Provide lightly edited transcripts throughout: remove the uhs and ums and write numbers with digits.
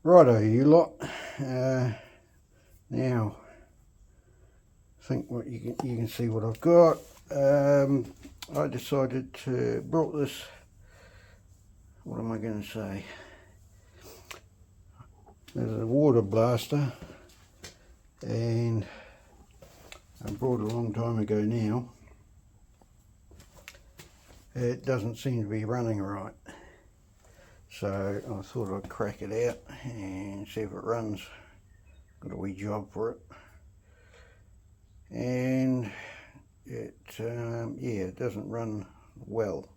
Righto, you lot. Now, I think what you can see what I've got. I decided to brought this. What am I going to say? There's a water blaster, and I brought it a long time ago now. It doesn't seem to be running right. So I thought I'd crack it out and see if it runs. Got a wee job for it. And it, it doesn't run well.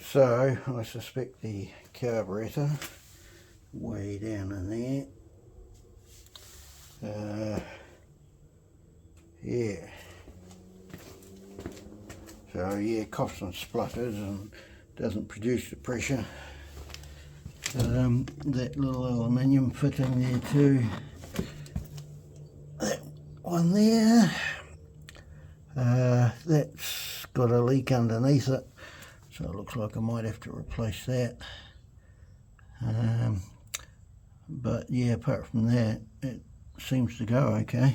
So I suspect the carburetor way down in there. Yeah. So yeah, coughs and splutters and doesn't produce the pressure. That little aluminium fitting there too. That one there, that's got a leak underneath it, so it looks like I might have to replace that. But yeah, apart from that, it seems to go okay.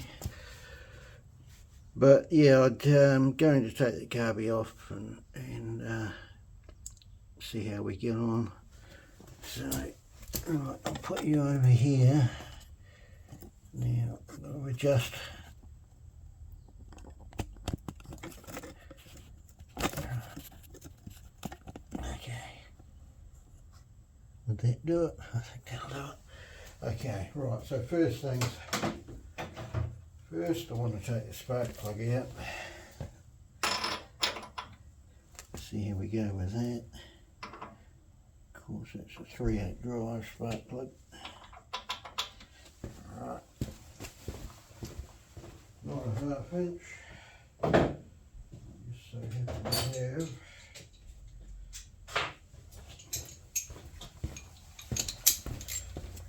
But yeah, I'm going to take the carby off and see how we get on. So right, I'll put you over here. Now I'll adjust. Okay. Would that do it? I think that'll do it. Okay, right, so first I want to take the spark plug out. See how we go with that. Of course, it's a 3/8 drive spark plug. Right. Not a 1/2 inch. Just so happy to have.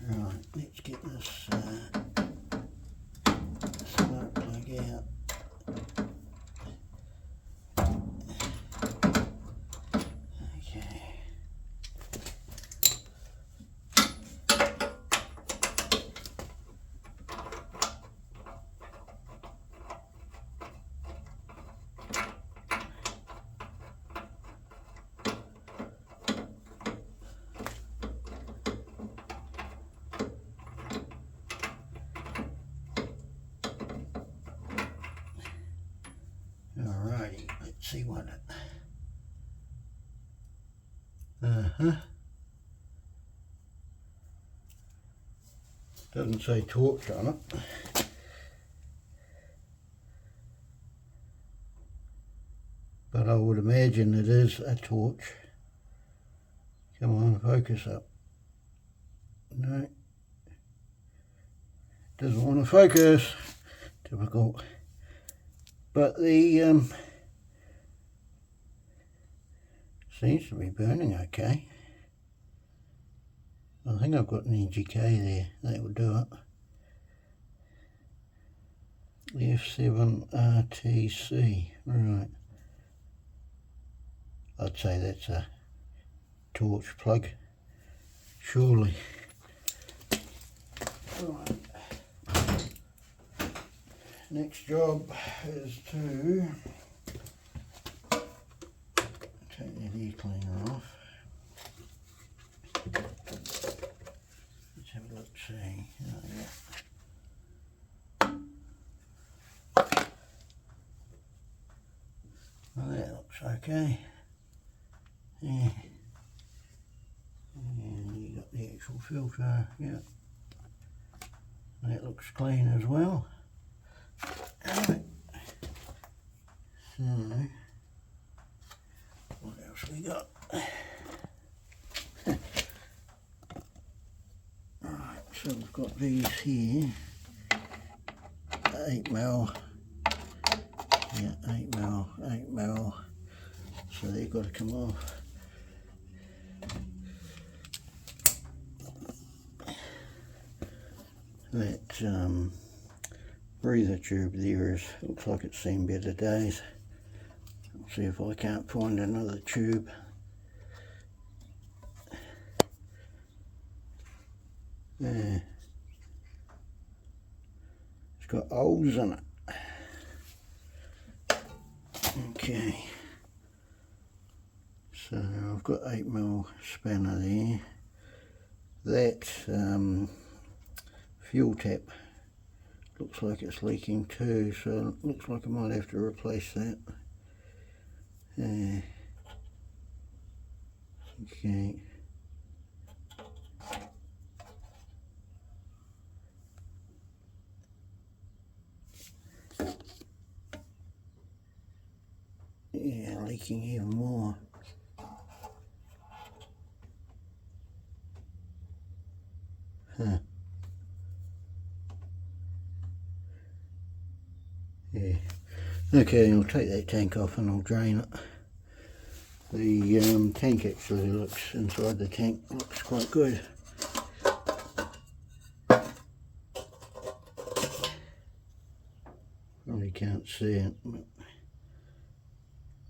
Right, let's get this spark plug out. Okay. Alrighty, let's see what it. Doesn't say torch on it. But I would imagine it is a torch. Come on, focus up. No. Doesn't want to focus. Typical. But the seems to be burning okay. I think I've got an NGK there. That would do it. F7RTC. Right. I'd say that's a torch plug. Surely. Right. Next job is to take that air cleaner off. Let's have a look, see. Oh, yeah. Well, that looks okay. Yeah. And you got the actual filter, yeah. That looks clean as well. Alright. So, what else we got? Right, so we've got these here. 8mm. Yeah, 8mm. So they've got to come off. That breather tube there looks like it's seen better days. I'll see if I can't find another tube. It's got holes in it. Okay, so I've got 8mm spanner there. That fuel tap looks like it's leaking too, so it looks like I might have to replace that. Okay. Yeah, leaking even more. Huh. Yeah. Okay, I'll take that tank off and I'll drain it. The tank actually looks, inside the tank looks quite good. Probably can't see it, but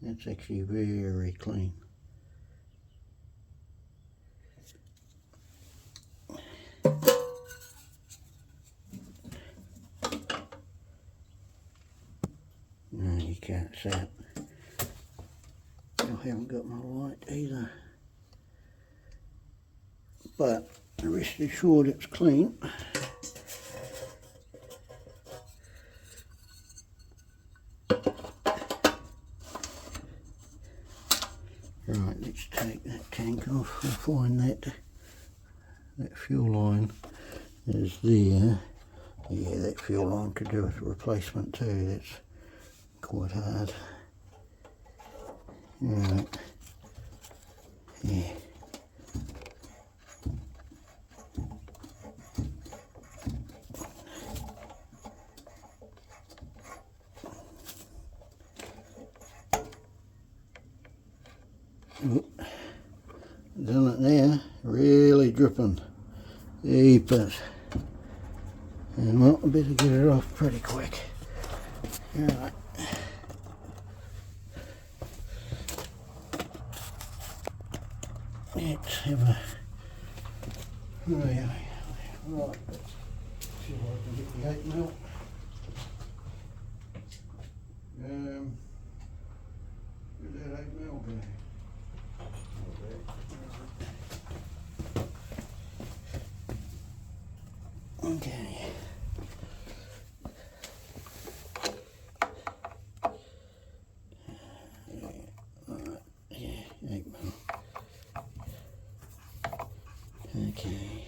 that's actually very clean. No, you can't see it. I haven't got my light either. But rest assured it's clean. Right, let's take that tank off. We'll find that fuel line is there. Yeah, that fuel line could do with a replacement too. That's quite hard. Right. Yeah. Oop. Done it now. Really dripping. Heapers. And well, I better get it off pretty quick. Alright. Let's have a... Right. See if I can get the 8mm. Where's that 8mm go? Okay. Yeah, 8mm. Okay.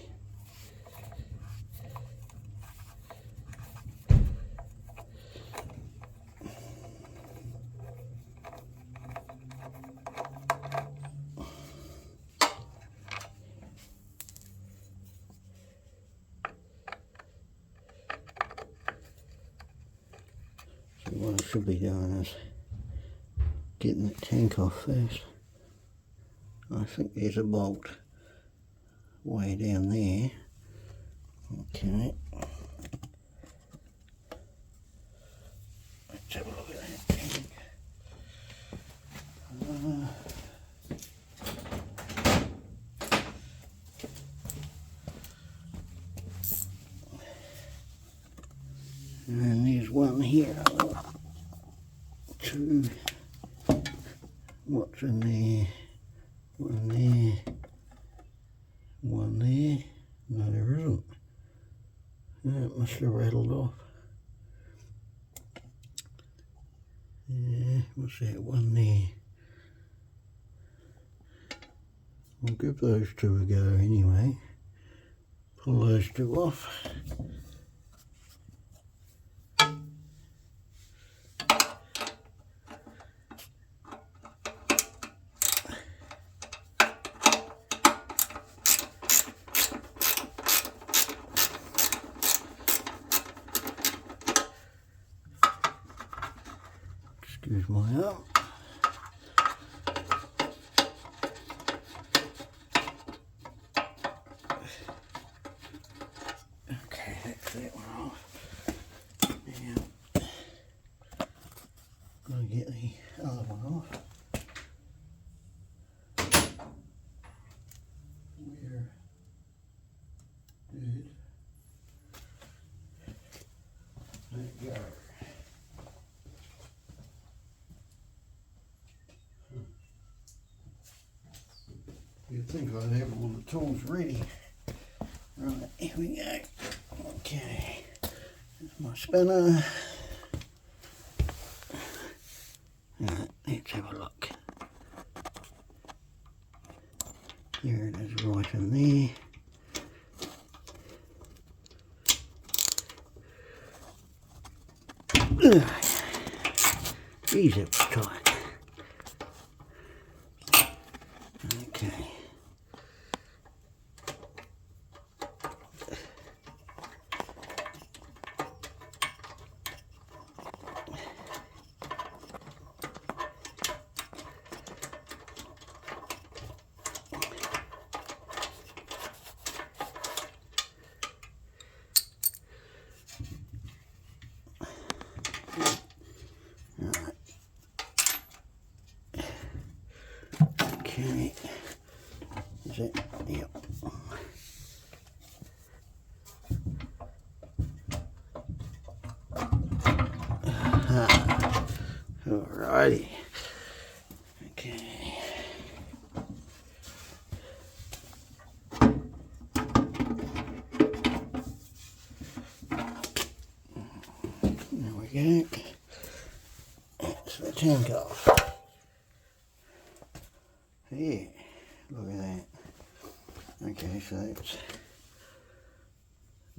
So what I should be doing is getting the tank off first. I think there's a bolt way down there. Okay. Let's have a look at that tank. And there's one here. Two. What's in there? One there. One there. No, there isn't. It must have rattled off. Yeah, what's that? One there. I'll give those two a go anyway. Pull those two off. Excuse my arm. Okay, that's that one off. Now, gotta get the other one off. Where You'd think I'd have all the tools ready. Right, here we go. Okay, there's my spinner. Right, let's have a look. There it is, right in there. Geez, it was tight. Okay. Okay, is it? Yep. Alrighty. Okay. There we go. That's the tank off. Yeah, look at that. Okay, so it's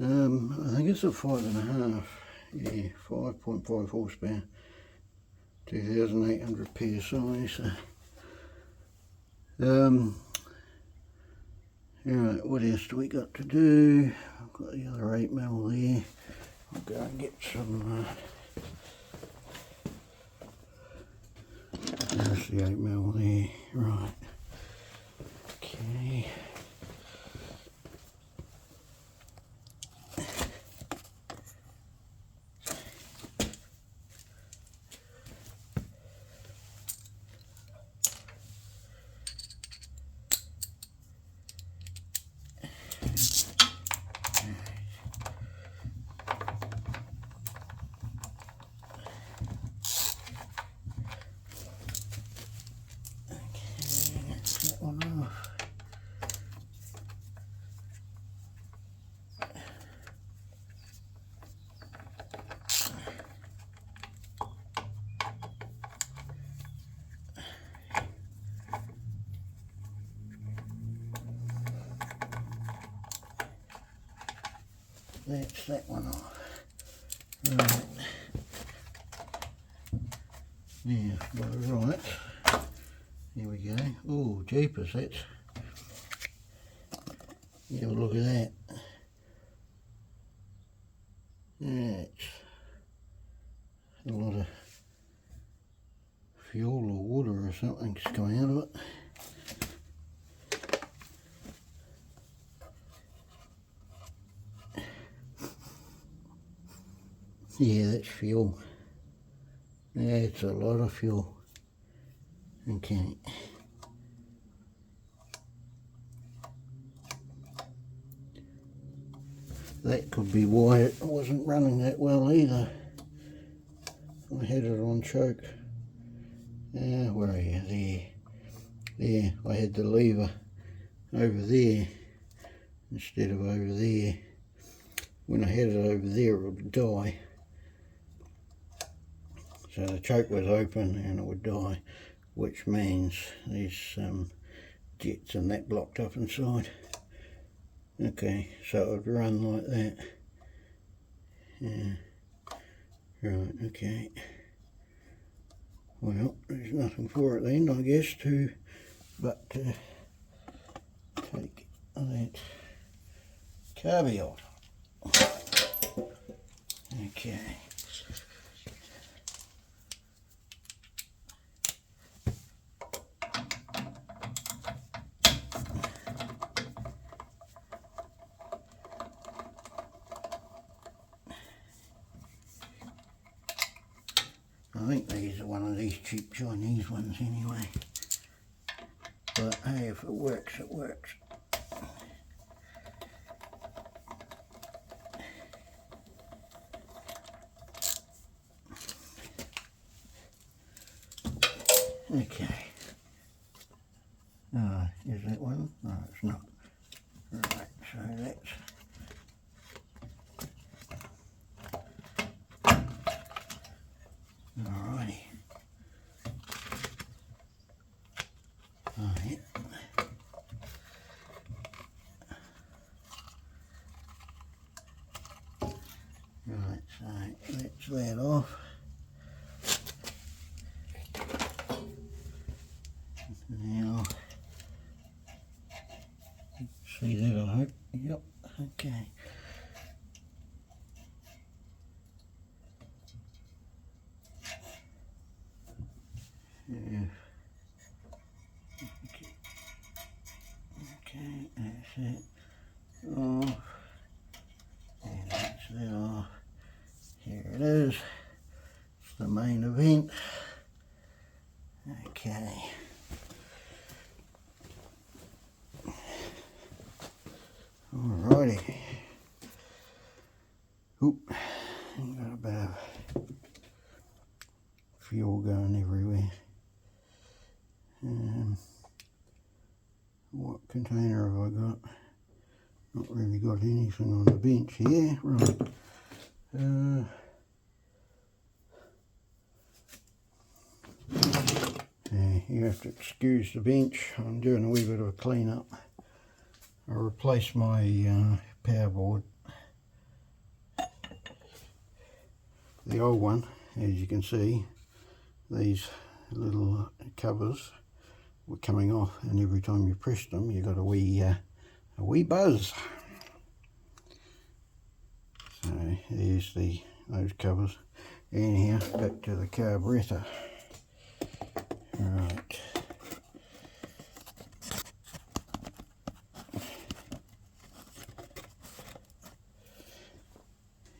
I think it's a 5.5. Yeah, 5.5 horsepower, 2,800 PSI. So alright, what else do we got to do? I've got the other 8mm there. I'll go and get some there's the 8mm there. Right. Okay. That one off. That's that one off. Right. Yeah, right. Here we go. Oh, jeepers, that's... Yeah, well, look at that. That's a lot of fuel or water or something's coming out of it. Yeah, that's fuel. That's a lot of fuel. Okay. That could be why it wasn't running that well either. I had it on choke. Where are you? There. There, I had the lever over there instead of over there. When I had it over there, it would die. So the choke was open and it would die, which means there's jets and that blocked up inside. Okay, so it would run like that. Yeah. Right, okay. Well, there's nothing for it then, I guess, but take that carby off. Okay. I think these are one of these cheap Chinese ones anyway. But hey, if it works, it works. Okay. There's that one? No, it's not. Right, so that's alrighty. Alright. Right, so that's that off. Now, see that, I hope. Yep, okay. Yeah. Okay, that's it. Off. And that's that off. Here it is. It's the main event. Okay. Alrighty. Oop. Got a bit of fuel going everywhere. What container have I got? Not really got anything on the bench here. Right. You have to excuse the bench. I'm doing a wee bit of a clean up. I replaced my power board. The old one, as you can see, these little covers were coming off, and every time you pressed them, you got a wee buzz. So there's those covers. Anyhow, back to the carburetor. Right.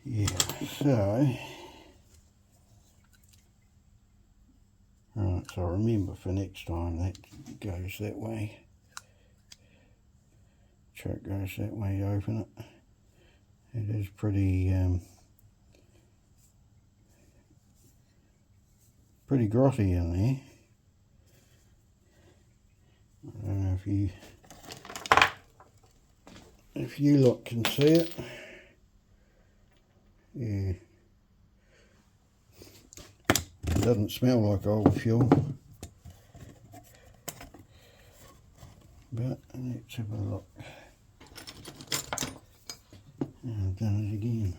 Yeah, so right, so remember for next time that goes that way. Choke goes that way, open it. It is pretty grotty in there. I don't know if you lot can see it. Yeah. It doesn't smell like old fuel. But let's have a look. I've done it again.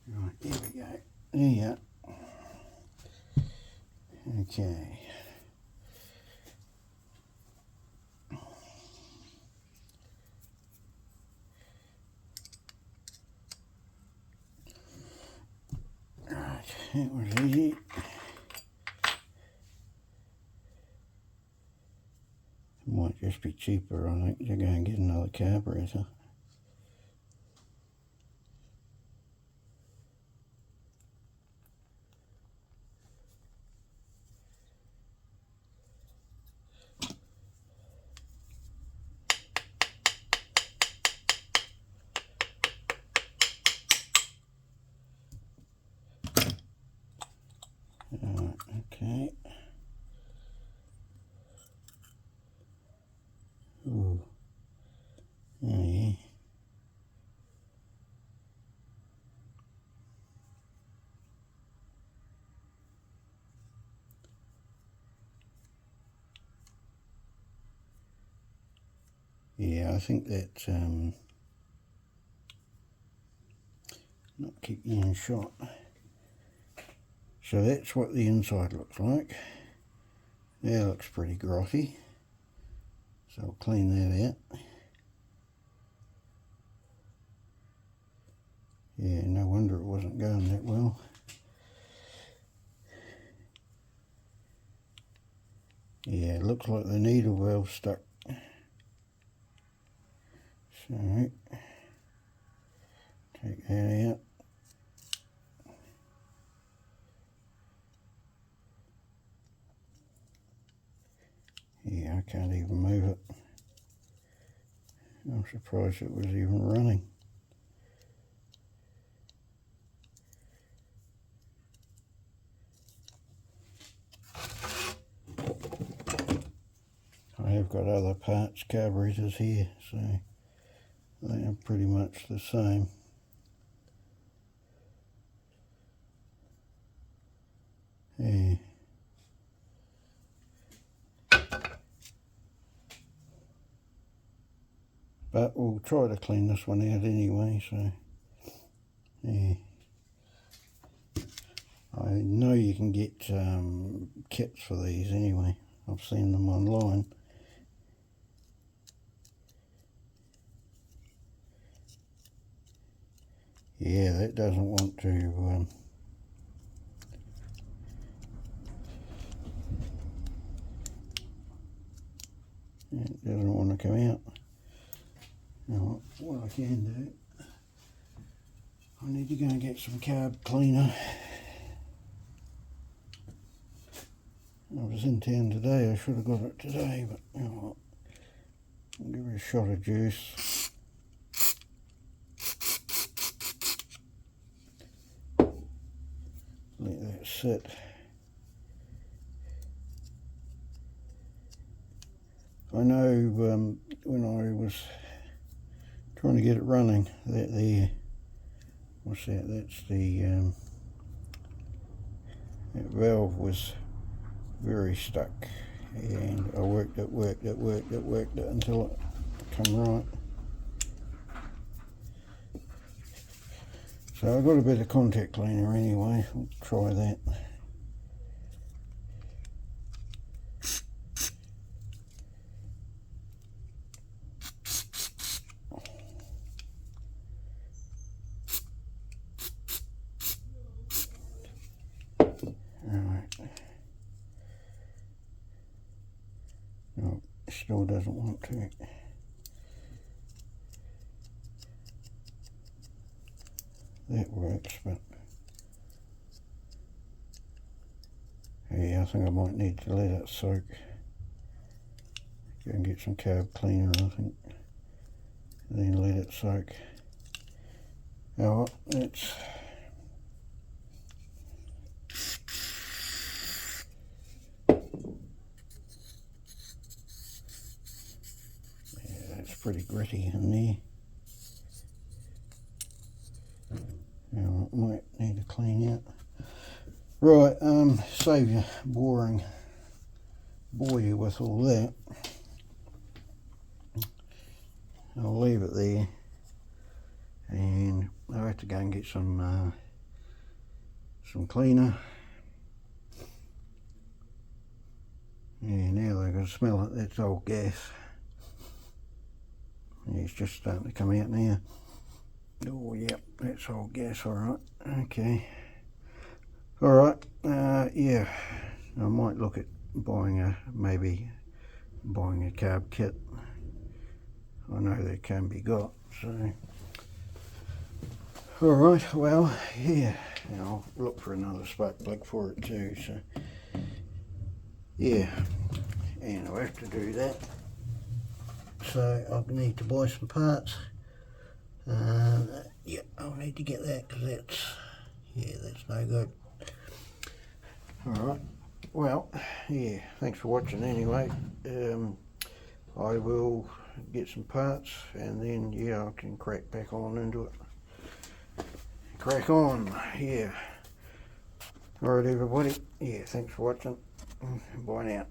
Right, here we go. Yeah. Okay. Right, that was easy. It might just be cheaper, I think, to go and get another carburetor. Okay. Ooh. Oh, yeah. Yeah, I think that's not keeping in shot. So that's what the inside looks like. That looks pretty grotty. So I'll clean that out. Yeah, no wonder it wasn't going that well. Yeah, it looks like the needle valve stuck. So, take that out. Yeah, I can't even move it. I'm surprised it was even running. have got other parts, carburetors here, so they are pretty much the same. Yeah. But we'll try to clean this one out anyway, so yeah. I know you can get kits for these anyway. I've seen them online. Yeah, that doesn't want to it doesn't want to come out. Now, what I can do, I need to go and get some carb cleaner. I was in town today, I should have got it today, but you know what, I'll give it a shot of juice. Let that sit. I know when I was trying to get it running, that there, what's that, that's the, that valve was very stuck, and I worked it until it come right. So I got a bit of contact cleaner anyway, we'll try that. Alright. No, it still doesn't want to. That works, but yeah, I think I might need to let it soak. Go and get some carb cleaner, I think, and then let it soak. Oh, it's pretty gritty in there. Now it might need to clean out. Right, save you bore you with all that. I'll leave it there, and I have to go and get some cleaner. Yeah, now I can smell it. That's old gas. Yeah, it's just starting to come out now. Oh, yep, that's old gas, alright. Okay. Alright, yeah, I might look at maybe buying a carb kit. I know they can be got, so. Alright, well, yeah, I'll look for another spark plug for it too, so. Yeah, and I'll have to do that. So I'll need to buy some parts. Yeah, I'll need to get that because that's no good. Alright, well, yeah, thanks for watching anyway. I will get some parts and then, yeah, I can crack back on into it. Crack on, yeah. Alright everybody, yeah, thanks for watching. Bye now.